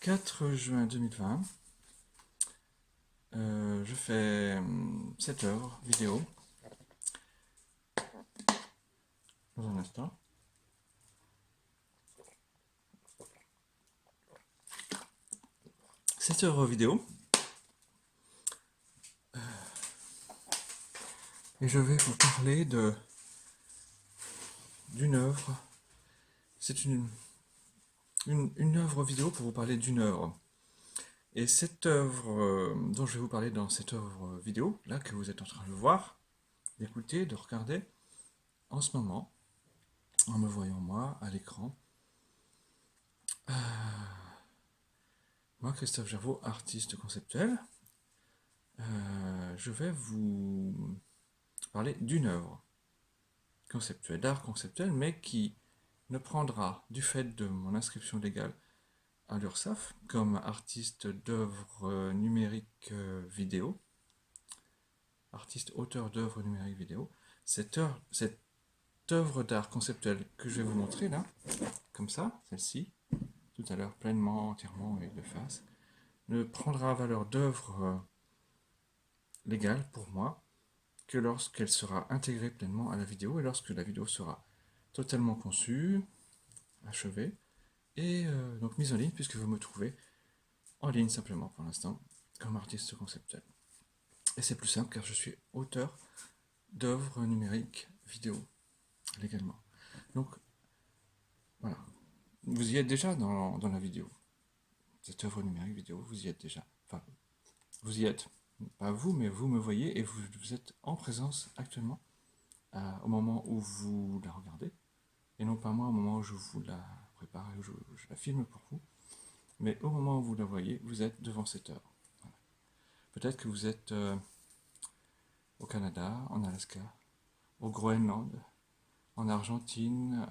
4 juin 2020, je fais cette œuvre vidéo dans un instant. Cette œuvre vidéo, et je vais vous parler d'une œuvre. C'est une œuvre vidéo pour vous parler d'une œuvre. Et cette œuvre dont je vais vous parler dans cette œuvre vidéo, là que vous êtes en train de voir, d'écouter, de regarder, en ce moment, en me voyant moi à l'écran, moi, Christophe Gervaux, artiste conceptuel, je vais vous parler d'une œuvre conceptuelle, d'art conceptuel, mais qui ne prendra, du fait de mon inscription légale à l'URSSAF, comme artiste d'œuvres numériques vidéo, artiste auteur d'œuvres numériques vidéo, cette œuvre d'art conceptuel que je vais vous montrer là, comme ça, celle-ci, tout à l'heure pleinement, entièrement et de face, ne prendra valeur d'œuvre légale pour moi que lorsqu'elle sera intégrée pleinement à la vidéo et lorsque la vidéo sera totalement conçue, achevée, et donc mise en ligne puisque vous me trouvez en ligne simplement pour l'instant comme artiste conceptuel. Et c'est plus simple car je suis auteur d'œuvres numériques vidéo légalement. Donc voilà, vous y êtes déjà dans la vidéo. Cette œuvre numérique vidéo, vous y êtes déjà. Enfin, vous y êtes. Pas vous, mais vous me voyez et vous êtes en présence actuellement au moment où vous la regardez. Et non pas moi au moment où je vous la prépare et où je la filme pour vous. Mais au moment où vous la voyez, vous êtes devant cette œuvre. Voilà. Peut-être que vous êtes au Canada, en Alaska, au Groenland, en Argentine,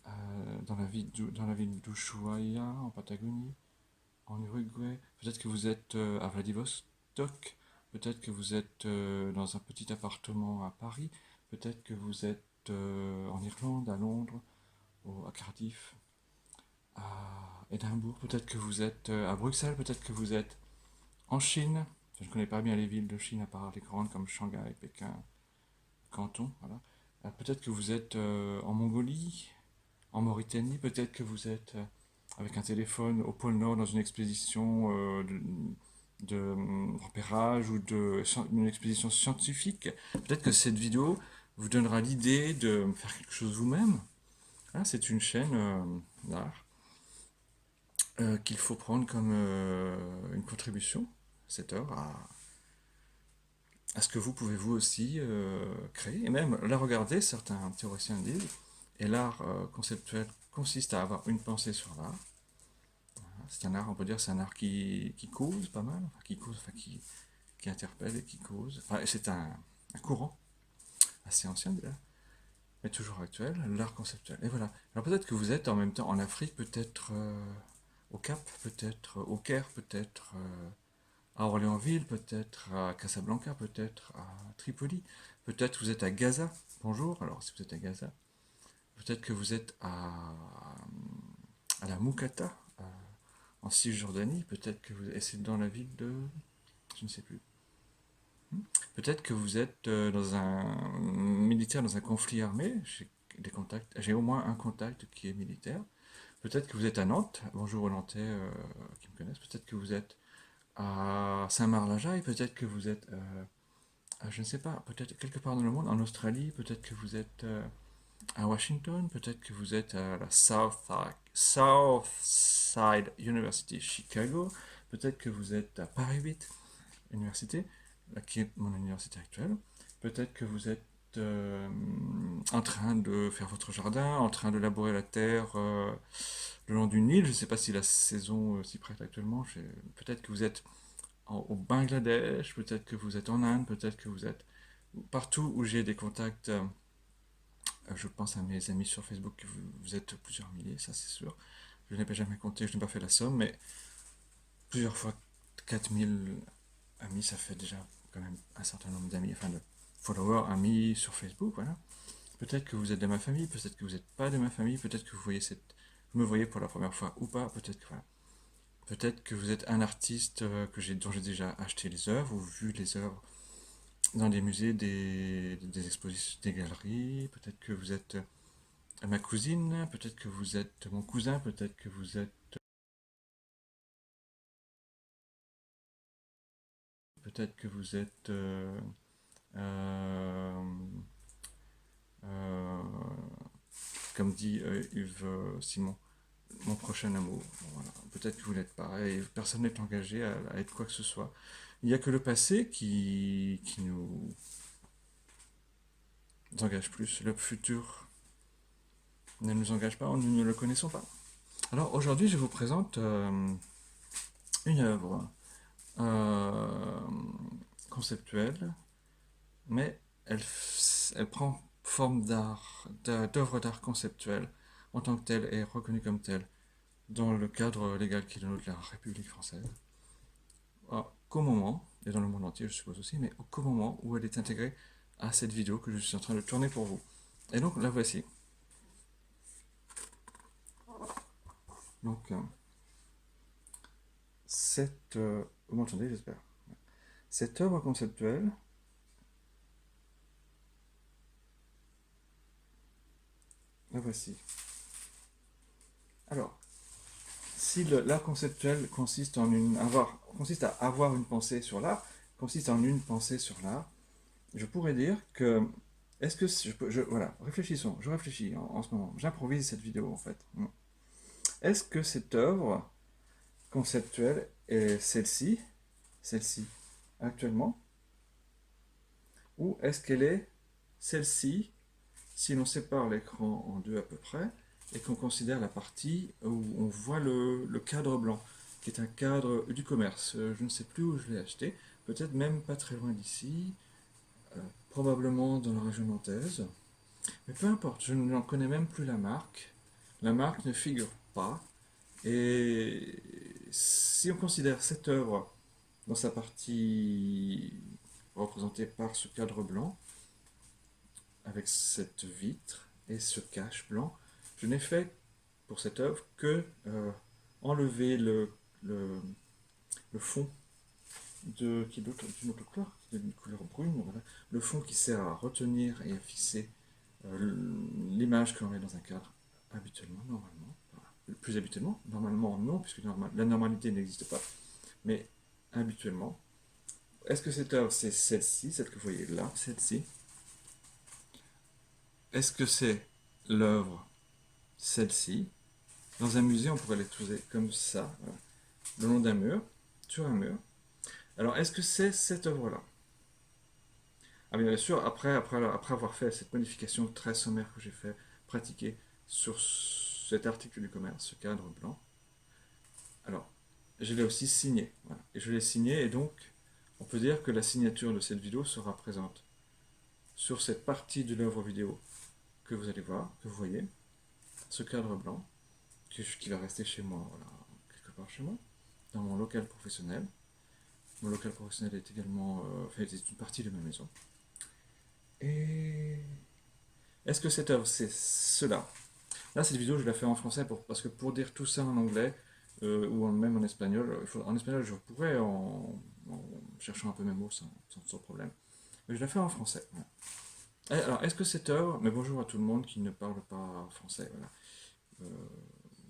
dans la ville d'Ushuaia, en Patagonie, en Uruguay. Peut-être que vous êtes à Vladivostok. Peut-être que vous êtes dans un petit appartement à Paris. Peut-être que vous êtes en Irlande, à Londres, à Cardiff, à Édimbourg. Peut-être que vous êtes à Bruxelles. Peut-être que vous êtes en Chine. Je ne connais pas bien les villes de Chine à part les grandes comme Shanghai, Pékin, Canton. Voilà. Peut-être que vous êtes en Mongolie, en Mauritanie. Peut-être que vous êtes avec un téléphone au pôle Nord dans une expédition de repérage ou une expédition scientifique. Peut-être que cette vidéo vous donnera l'idée de faire quelque chose vous-même. Hein, c'est une chaîne d'art qu'il faut prendre comme une contribution, cette œuvre, à ce que vous pouvez vous aussi créer. Et même la regarder, certains théoriciens disent, et l'art conceptuel consiste à avoir une pensée sur l'art. C'est un art, on peut dire, c'est un art qui cause pas mal, enfin, qui cause, enfin, qui interpelle et qui cause. Enfin, c'est un courant assez ancien déjà, mais toujours actuel, l'art conceptuel. Et voilà. Alors peut-être que vous êtes en même temps en Afrique, peut-être au Cap, peut-être au Caire, peut-être à Orléansville, peut-être à Casablanca, peut-être à Tripoli, peut-être que vous êtes à Gaza. Bonjour, alors si vous êtes à Gaza, peut-être que vous êtes à la Moukata, en Cisjordanie, peut-être que vous êtes dans la ville de... je ne sais plus. Peut-être que vous êtes dans un militaire, dans un conflit armé. J'ai au moins un contact qui est militaire. Peut-être que vous êtes à Nantes. Bonjour aux Nantais qui me connaissent. Peut-être que vous êtes à Saint-Marc-la-Jaille. Peut-être que vous êtes, je ne sais pas, peut-être quelque part dans le monde, en Australie. Peut-être que vous êtes à Washington. Peut-être que vous êtes à la Southside University Chicago. Peut-être que vous êtes à Paris 8 Université, qui est mon université actuelle. Peut-être que vous êtes en train de faire votre jardin, en train de labourer la terre le long du Nil. Je ne sais pas si la saison s'y prête actuellement. Peut-être que vous êtes au Bangladesh, peut-être que vous êtes en Inde, peut-être que vous êtes partout où j'ai des contacts. Je pense à mes amis sur Facebook, vous êtes plusieurs milliers, ça c'est sûr. Je n'ai pas jamais compté, je n'ai pas fait la somme, mais plusieurs fois 4000 amis, ça fait déjà quand même un certain nombre d'amis, enfin de followers, amis sur Facebook, voilà. Peut-être que vous êtes de ma famille, peut-être que vous n'êtes pas de ma famille, peut-être que vous voyez cette me voyez pour la première fois ou pas, peut-être que voilà. Peut-être que vous êtes un artiste dont j'ai déjà acheté les œuvres ou vu les œuvres dans des musées, des expositions, des galeries. Peut-être que vous êtes ma cousine, peut-être que vous êtes mon cousin, peut-être que vous êtes euh, euh, comme dit Yves Simon, mon prochain amour. Voilà. Peut-être que vous n'êtes pas, et personne n'est engagé à être quoi que ce soit. Il n'y a que le passé qui nous engage plus. Le futur ne nous engage pas, nous ne le connaissons pas. Alors aujourd'hui, je vous présente une œuvre euh, conceptuelle, mais elle prend forme d'œuvre d'art conceptuelle en tant que telle et reconnue comme telle dans le cadre légal qui est le nôtre de la République française. Qu'au moment, et dans le monde entier je suppose aussi, mais qu'au moment où elle est intégrée à cette vidéo que je suis en train de tourner pour vous. Et donc la voici. Donc vous m'entendez j'espère. Cette œuvre conceptuelle, la voici. Alors, si l'art conceptuel consiste à avoir une pensée sur l'art, consiste en une pensée sur l'art, je pourrais dire que est-ce que voilà, réfléchissons, je réfléchis en ce moment, j'improvise cette vidéo en fait. Est-ce que cette œuvre conceptuelle est celle-ci actuellement, ou est-ce qu'elle est celle-ci si l'on sépare l'écran en deux à peu près et qu'on considère la partie où on voit le cadre blanc, qui est un cadre du commerce. Je ne sais plus où je l'ai acheté, peut-être même pas très loin d'ici, probablement dans la région nantaise. Mais peu importe, je n'en connais même plus la marque. La marque ne figure pas. Et si on considère cette œuvre dans sa partie représentée par ce cadre blanc, avec cette vitre et ce cache blanc, je n'ai fait pour cette œuvre que enlever le fond d'une autre couleur, d'une couleur brune, voilà. Le fond qui sert à retenir et à fixer l'image que l'on met dans un cadre habituellement, normalement. Voilà. Le plus habituellement, normalement non, puisque la normalité n'existe pas, mais habituellement. Est-ce que cette œuvre c'est celle-ci, celle que vous voyez là, celle-ci? Est-ce que c'est l'œuvre celle-ci? Dans un musée, on pourrait les trouver comme ça, voilà, le long d'un mur, sur un mur. Alors, est-ce que c'est cette œuvre-là? Ah bien sûr, après avoir fait cette modification très sommaire que j'ai fait pratiquer sur cet article du commerce, ce cadre blanc, alors, je l'ai aussi signé. Voilà. Et je l'ai signé, et donc, on peut dire que la signature de cette vidéo sera présente sur cette partie de l'œuvre vidéo que vous allez voir, que vous voyez, ce cadre blanc, qui va rester chez moi, voilà, quelque part chez moi, dans mon local professionnel. Mon local professionnel est également, c'est une partie de ma maison. Et est-ce que cette œuvre, c'est cela? Là, cette vidéo, je la fais en français parce que pour dire tout ça en anglais, ou même en espagnol, en espagnol, je pourrais en cherchant un peu mes mots sans problème. Mais je la fais en français. Voilà. Alors, est-ce que cette œuvre, mais bonjour à tout le monde qui ne parle pas français, voilà. Euh,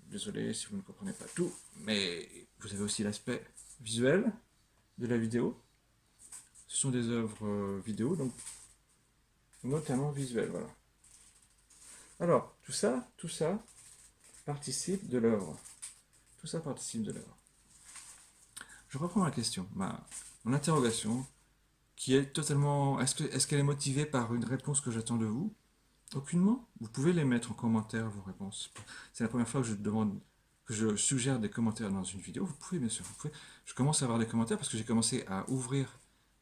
Désolé si vous ne comprenez pas tout, mais vous avez aussi l'aspect visuel de la vidéo. Ce sont des œuvres vidéo, donc notamment visuelles, voilà. Alors, tout ça participe de l'œuvre. Tout ça participe de l'œuvre. Je reprends la question, mon interrogation, qui est totalement... Est-ce qu'elle est motivée par une réponse que j'attends de vous? Aucunement. Vous pouvez les mettre en commentaire, vos réponses. C'est la première fois que je suggère des commentaires dans une vidéo. Vous pouvez, bien sûr, vous pouvez. Je commence à avoir des commentaires parce que j'ai commencé à ouvrir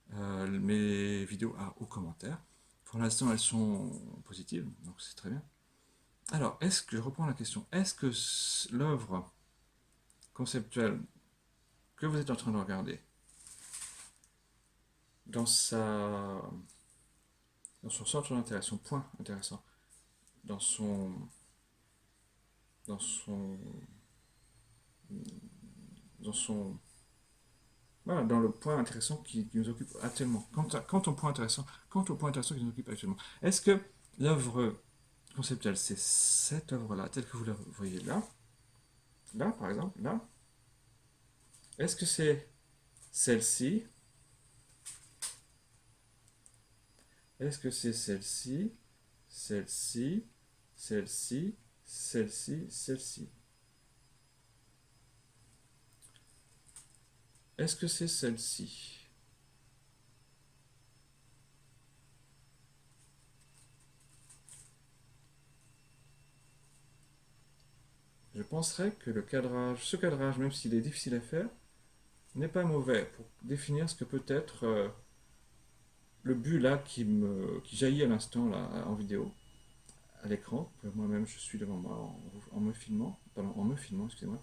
mes vidéos aux commentaires. Pour l'instant, elles sont positives, donc c'est très bien. Alors, je reprends la question, est-ce que l'œuvre conceptuelle que vous êtes en train de regarder, dans son centre d'intérêt, son point intéressant, dans dans son, dans son, voilà, dans le point intéressant qui nous occupe actuellement. Quant au point intéressant qui nous occupe actuellement. Est-ce que l'œuvre conceptuelle, c'est cette œuvre-là, telle que vous la voyez là, là par exemple, là? Est-ce que c'est celle-ci? Est-ce que c'est celle-ci, celle-ci, celle-ci, celle-ci, celle-ci? Est-ce que c'est celle-ci? Je penserais que le cadrage, ce cadrage, même s'il est difficile à faire, n'est pas mauvais pour définir ce que peut être le but là qui jaillit à l'instant là en vidéo, à l'écran, que moi-même je suis devant moi en me filmant, pardon, en me filmant, excusez-moi.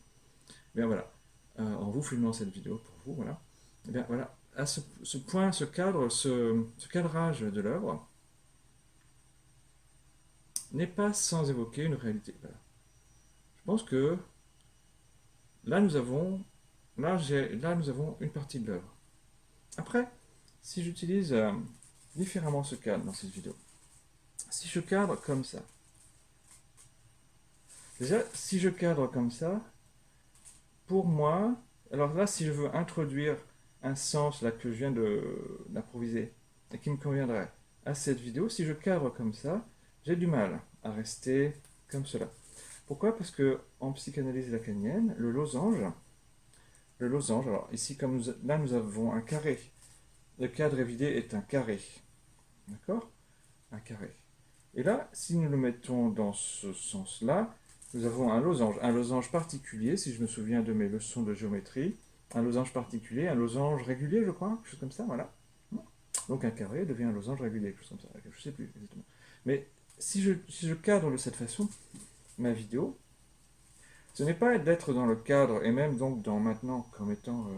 Bien voilà, en vous filmant cette vidéo pour vous, voilà. Et bien voilà, à ce point, ce cadre, ce cadrage de l'œuvre n'est pas sans évoquer une réalité. Voilà. Je pense que là nous avons, là nous avons une partie de l'œuvre. Après, si j'utilise différemment ce cadre dans cette vidéo, si je cadre comme ça, déjà si je cadre comme ça, pour moi, alors là si je veux introduire un sens là que je viens d'improviser et qui me conviendrait à cette vidéo, si je cadre comme ça, j'ai du mal à rester comme cela. Pourquoi? Parce que en psychanalyse lacanienne, le losange, alors ici comme là nous avons un carré, le cadre évidé est un carré, d'accord? Un carré. Et là, si nous le mettons dans ce sens-là, nous avons un losange particulier, si je me souviens de mes leçons de géométrie, un losange particulier, un losange régulier, je crois, quelque chose comme ça, voilà. Donc un carré devient un losange régulier, quelque chose comme ça, je ne sais plus exactement. Mais si je cadre de cette façon ma vidéo, ce n'est pas d'être dans le cadre, et même donc dans maintenant comme étant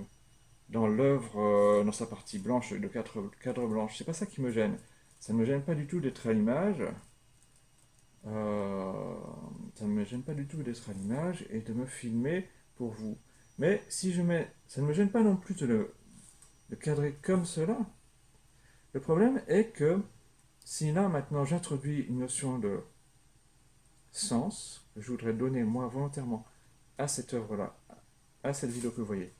dans l'œuvre, dans sa partie blanche, de cadre blanche, c'est pas ça qui me gêne. Ça ne me gêne pas du tout d'être à l'image, Euh, ça ne me gêne pas du tout d'être à l'image et de me filmer pour vous. Mais si je mets, ça ne me gêne pas non plus de cadrer comme cela. Le problème est que si là maintenant j'introduis une notion de sens que je voudrais donner moi volontairement à cette œuvre-là, à cette vidéo que vous voyez,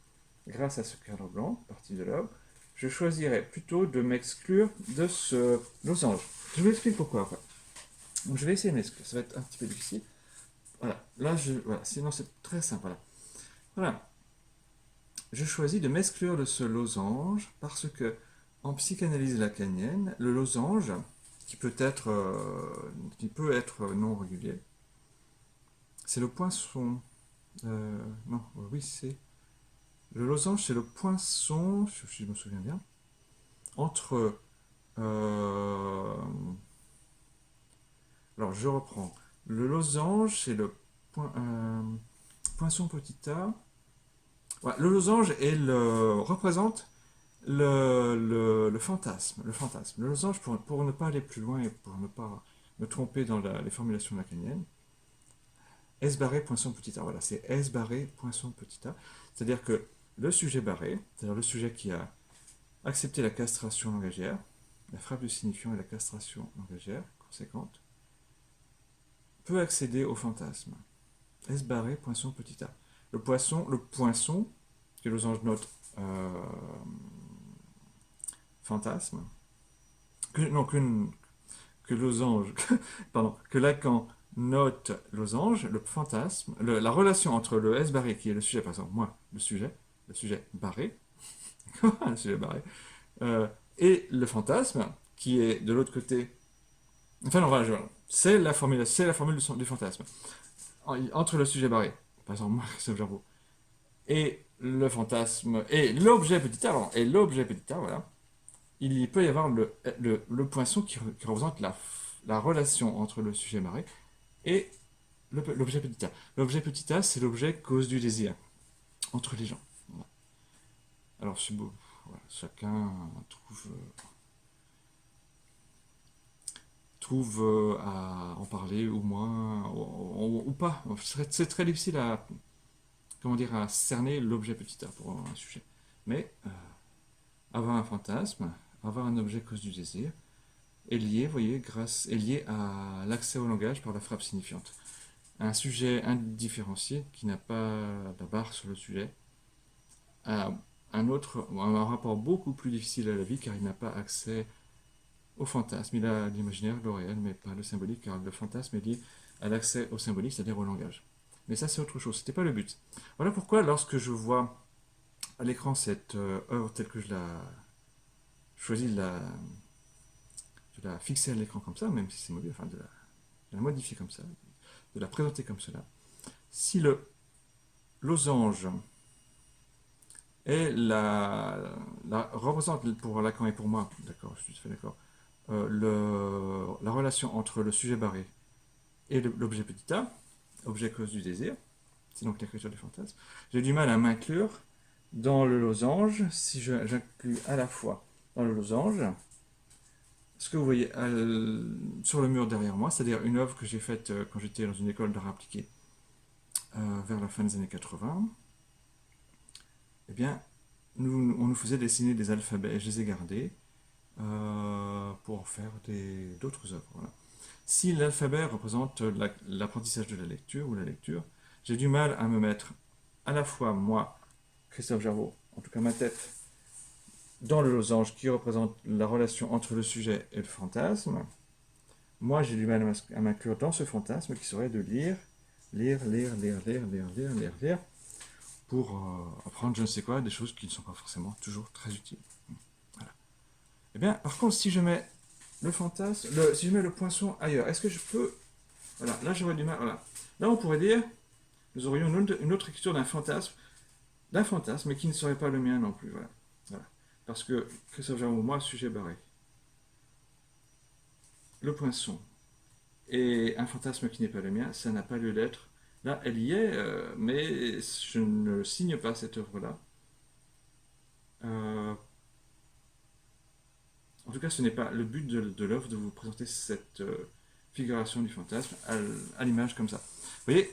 grâce à ce cadre blanc, partie de l'œuvre, je choisirais plutôt de m'exclure de ce losange. Je vous explique pourquoi après. Donc je vais essayer de m'exclure, ça va être un petit peu difficile. Voilà, là voilà, sinon c'est très simple. Voilà. Voilà. Je choisis de m'exclure de ce losange parce que en psychanalyse lacanienne, le losange, qui peut être non régulier, c'est le poinçon. Non, oui, c'est. Le losange, c'est le poinçon, si je me souviens bien, entre. euh, alors, je reprends. Le losange, c'est le poinçon petit a. Ouais, le losange représente le fantasme. Le fantasme. Le losange, pour ne pas aller plus loin et pour ne pas me tromper dans les formulations lacaniennes, S barré poinçon petit a. Voilà, c'est S barré poinçon petit a. C'est-à-dire que le sujet barré, c'est-à-dire le sujet qui a accepté la castration langagière, la frappe du signifiant et la castration langagière conséquente, peut accéder au fantasme. S barré poinçon petit a. Le poinçon, que le losange note fantasme, non, que losange, pardon, que Lacan note losange, le fantasme, la relation entre le S barré, qui est le sujet, par exemple, moi, le sujet barré, le sujet barré, euh, et le fantasme, qui est de l'autre côté, enfin non, voilà, c'est la formule du fantasme. Entre le sujet barré, par exemple, moi, Christophe Jarbeau, et le fantasme, et l'objet petit a, pardon, et l'objet petit a, voilà, il peut y avoir le poinçon qui représente la relation entre le sujet barré et l'objet petit a. L'objet petit a, c'est l'objet cause du désir entre les gens. Voilà. Alors, c'est beau. Voilà, chacun trouve à en parler ou moins, ou pas. C'est très difficile à, comment dire, à cerner l'objet petit a pour un sujet. Mais avoir un fantasme, avoir un objet cause du désir, est lié, vous voyez, est lié à l'accès au langage par la frappe signifiante. Un sujet indifférencié qui n'a pas la barre sur le sujet a un rapport beaucoup plus difficile à la vie car il n'a pas accès au fantasme. Il a l'imaginaire, le réel, mais pas le symbolique, car le fantasme est lié à l'accès au symbolique, c'est-à-dire au langage. Mais ça, c'est autre chose, c'était pas le but. Voilà pourquoi, lorsque je vois à l'écran cette œuvre telle que je la choisis de la fixer à l'écran comme ça, même si c'est mobile, enfin de la modifier comme ça, de la présenter comme cela. Si le losange est représente pour Lacan et pour moi, d'accord, je suis tout à fait d'accord, la relation entre le sujet barré et l'objet petit a, objet cause du désir, c'est donc l'écriture du fantasme, j'ai du mal à m'inclure dans le losange si j'inclus à la fois dans le losange ce que vous voyez sur le mur derrière moi, c'est-à-dire une œuvre que j'ai faite quand j'étais dans une école d'art appliqué vers la fin des années 80, eh bien, on nous faisait dessiner des alphabets, et je les ai gardés pour en faire d'autres œuvres. Voilà. Si l'alphabet représente l'apprentissage de la lecture ou la lecture, j'ai du mal à me mettre à la fois moi, Christophe Gervaux, en tout cas ma tête, dans le losange qui représente la relation entre le sujet et le fantasme. Moi, j'ai du mal à m'inclure dans ce fantasme qui serait de lire, pour apprendre je ne sais quoi, des choses qui ne sont pas forcément toujours très utiles. Voilà. Eh bien, par contre, si je mets le fantasme, si je mets le poinçon ailleurs, est-ce que je peux... Voilà, là j'aurais du mal, voilà. Là on pourrait dire, nous aurions une autre écriture d'un fantasme, mais qui ne serait pas le mien non plus, voilà. Voilà. Parce que, Christophe Germain, moi, sujet barré. Le poinçon et un fantasme qui n'est pas le mien, ça n'a pas lieu d'être. Là, elle y est, mais je ne signe pas cette œuvre-là. En tout cas, ce n'est pas le but de l'œuvre de vous présenter cette figuration du fantasme à l'image comme ça. Vous voyez,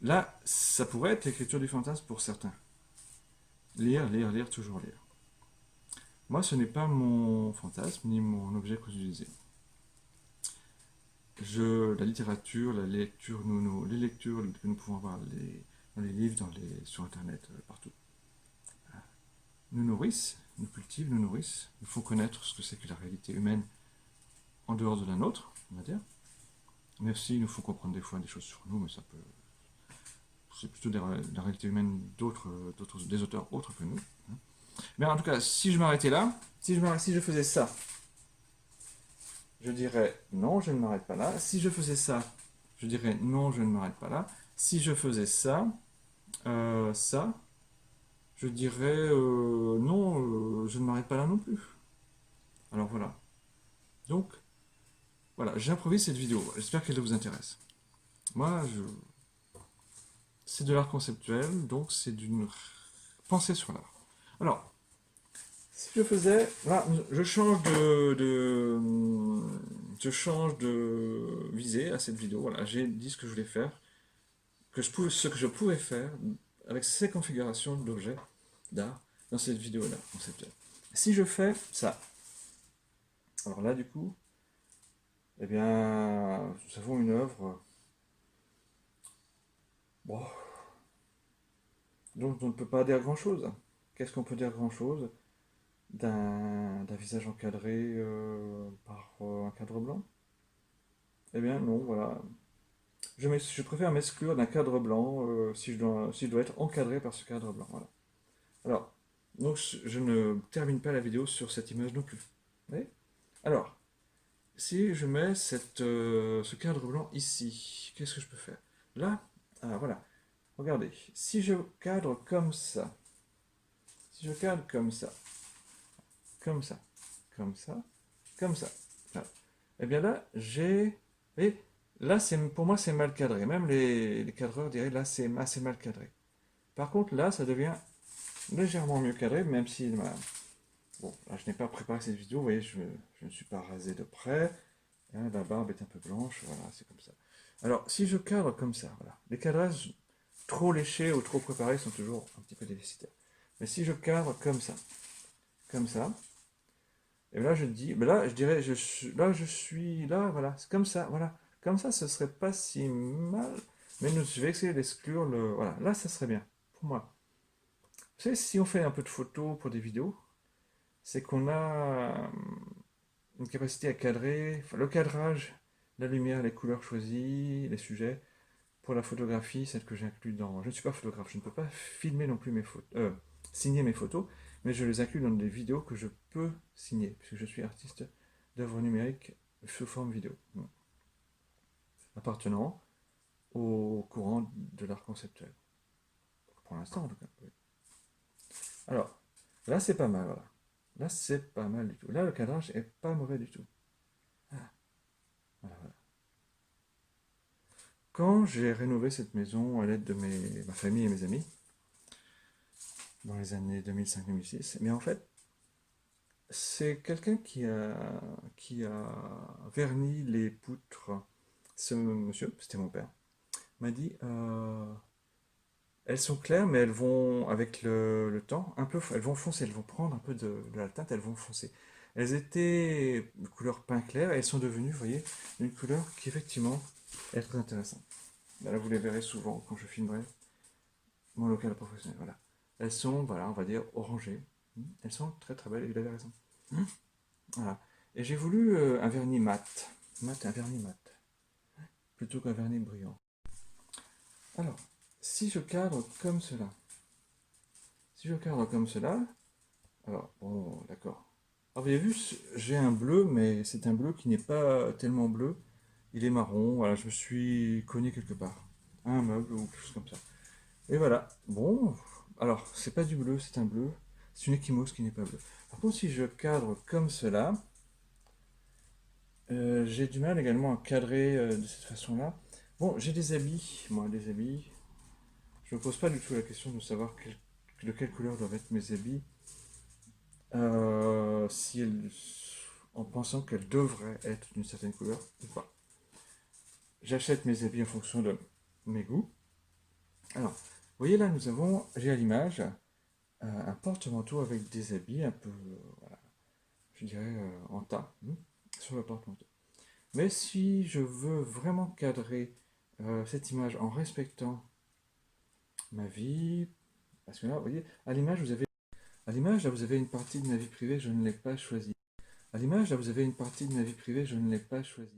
là, ça pourrait être l'écriture du fantasme pour certains. Lire, lire, lire, toujours lire. Moi, ce n'est pas mon fantasme ni mon objet causalisé. La littérature, la lecture, les lectures que nous pouvons avoir dans les livres, sur Internet, partout, nous nourrissent, nous cultivent, nous nourrissent, nous font connaître ce que c'est que la réalité humaine en dehors de la nôtre, on va dire. Mais aussi, il nous faut comprendre des fois des choses sur nous, mais ça peut... C'est plutôt la réalité humaine des auteurs autres que nous. Mais en tout cas, si je m'arrêtais là, si je faisais ça, je dirais non, je ne m'arrête pas là. Si je faisais ça, je dirais non, je ne m'arrête pas là. Si je faisais ça, je dirais non, je ne m'arrête pas là non plus. Alors voilà. Donc, voilà, j'improvise cette vidéo. J'espère qu'elle vous intéresse. Moi, c'est de l'art conceptuel, donc c'est d'une pensée sur l'art. Alors, si je faisais, là, je change de visée à cette vidéo. Voilà, j'ai dit ce que je voulais faire, ce que je pouvais faire avec ces configurations d'objets d'art dans cette vidéo-là conceptuelle. Si je fais ça, alors là, du coup, eh bien, nous avons une œuvre, bon, donc on ne peut pas dire grand-chose. Qu'est-ce qu'on peut dire grand-chose d'un visage encadré par un cadre blanc? Eh bien non, voilà. Je préfère m'exclure d'un cadre blanc si je dois être encadré par ce cadre blanc. Voilà. Alors, donc je ne termine pas la vidéo sur cette image non plus. Oui. Alors, si je mets ce cadre blanc ici, qu'est-ce que je peux faire? Là, voilà. Regardez, si je cadre comme ça, si je cadre comme ça, comme ça, comme ça, comme ça, voilà. Eh bien là, et là, pour moi, c'est mal cadré. Même les cadreurs diraient là, c'est assez mal cadré. Par contre, là, ça devient légèrement mieux cadré, même si... Bon, là, je n'ai pas préparé cette vidéo, vous voyez, je ne suis pas rasé de près. Hein, la barbe est un peu blanche, voilà, c'est comme ça. Alors, si je cadre comme ça, voilà, les cadrages trop léchés ou trop préparés sont toujours un petit peu déficitaires. Mais si je cadre comme ça, et là je dis, ben là je dirais, je suis là, voilà, c'est comme ça, voilà. Comme ça, ce serait pas si mal, mais je vais essayer d'exclure le, voilà, là ça serait bien, pour moi. Vous savez, si on fait un peu de photos pour des vidéos, c'est qu'on a une capacité à cadrer, enfin, le cadrage, la lumière, les couleurs choisies, les sujets. Pour la photographie, celle que j'inclus dans... Je ne suis pas photographe, je ne peux pas filmer non plus mes photos, signer mes photos, mais je les inclus dans des vidéos que je peux signer, puisque je suis artiste d'œuvres numériques sous forme vidéo, appartenant au courant de l'art conceptuel. Pour l'instant, en tout cas. Oui. Alors, là, c'est pas mal, voilà. Là, c'est pas mal du tout. Là, le cadrage est pas mauvais du tout. Ah, voilà, voilà. Quand j'ai rénové cette maison à l'aide de ma famille et mes amis, dans les années 2005-2006, mais en fait, c'est quelqu'un qui a verni les poutres. Ce monsieur, c'était mon père, m'a dit elles sont claires, mais elles vont, avec le temps, un peu, elles vont foncer, elles vont prendre un peu de la teinte, elles vont foncer. Elles étaient de couleur pain clair et elles sont devenues, vous voyez, une couleur qui effectivement est très intéressante. Là, vous les verrez souvent quand je filmerai mon local professionnel. Voilà. Elles sont, voilà, on va dire, orangées. Elles sont très très belles et vous avez raison. Voilà. Et j'ai voulu un vernis mat. Un vernis mat. Plutôt qu'un vernis brillant. Alors, si je cadre comme cela. Si je cadre comme cela. Alors, bon, d'accord. Alors, vous avez vu, j'ai un bleu, mais c'est un bleu qui n'est pas tellement bleu. Il est marron. Voilà, je me suis cogné quelque part. Un meuble ou quelque chose comme ça. Et voilà. Bon, alors, c'est pas du bleu, c'est un bleu. C'est une échymose qui n'est pas bleue. Par contre, si je cadre comme cela, j'ai du mal également à cadrer de cette façon-là. Bon, j'ai des habits, moi, des habits. Je ne me pose pas du tout la question de savoir de quelle couleur doivent être mes habits, si en pensant qu'elles devraient être d'une certaine couleur ou pas. J'achète mes habits en fonction de mes goûts. Alors, vous voyez là, j'ai à l'image un porte-manteau avec des habits un peu, voilà, je dirais en tas, sur le porte-manteau. Mais si je veux vraiment cadrer cette image en respectant ma vie, parce que là, vous voyez, à l'image, là, vous avez une partie de ma vie privée, je ne l'ai pas choisie. À l'image, là, vous avez une partie de ma vie privée, je ne l'ai pas choisie.